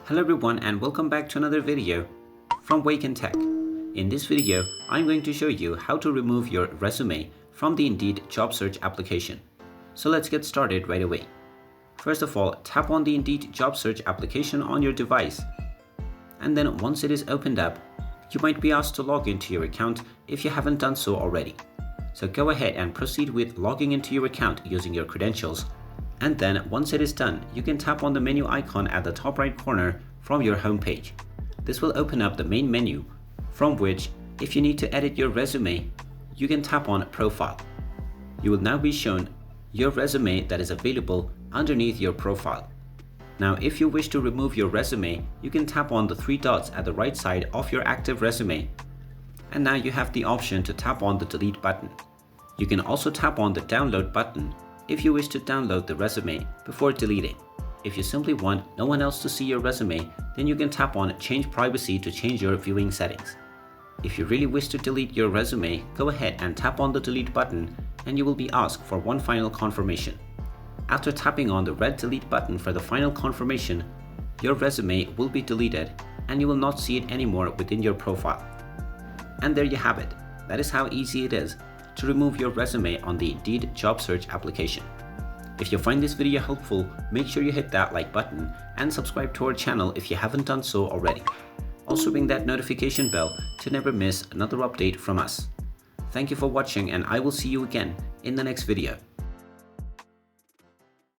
Hello everyone and welcome back to another video from Wake&Tech. In this video, I'm going to show you how to remove your resume from the Indeed job search application. So let's get started right away. First of all, tap on the Indeed job search application on your device. And then once it is opened up, you might be asked to log into your account if you haven't done so already. So go ahead and proceed with logging into your account using your credentials. And then once it is done, you can tap on the menu icon at the top right corner from your home page. This will open up the main menu, from which, if you need to edit your resume, you can tap on Profile. You will now be shown your resume that is available underneath your profile. Now, if you wish to remove your resume, you can tap on the three dots at the right side of your active resume. And now you have the option to tap on the Delete button. You can also tap on the Download button if you wish to download the resume before deleting. If you simply want no one else to see your resume, then you can tap on Change Privacy to change your viewing settings. If you really wish to delete your resume, go ahead and tap on the Delete button and you will be asked for one final confirmation. After tapping on the red Delete button for the final confirmation, your resume will be deleted and you will not see it anymore within your profile. And there you have it. That is how easy it is to remove your resume on the Indeed job search application. If you find this video helpful, make sure you hit that like button and subscribe to our channel if you haven't done so already. Also ring that notification bell to never miss another update from us. Thank you for watching and I will see you again in the next video.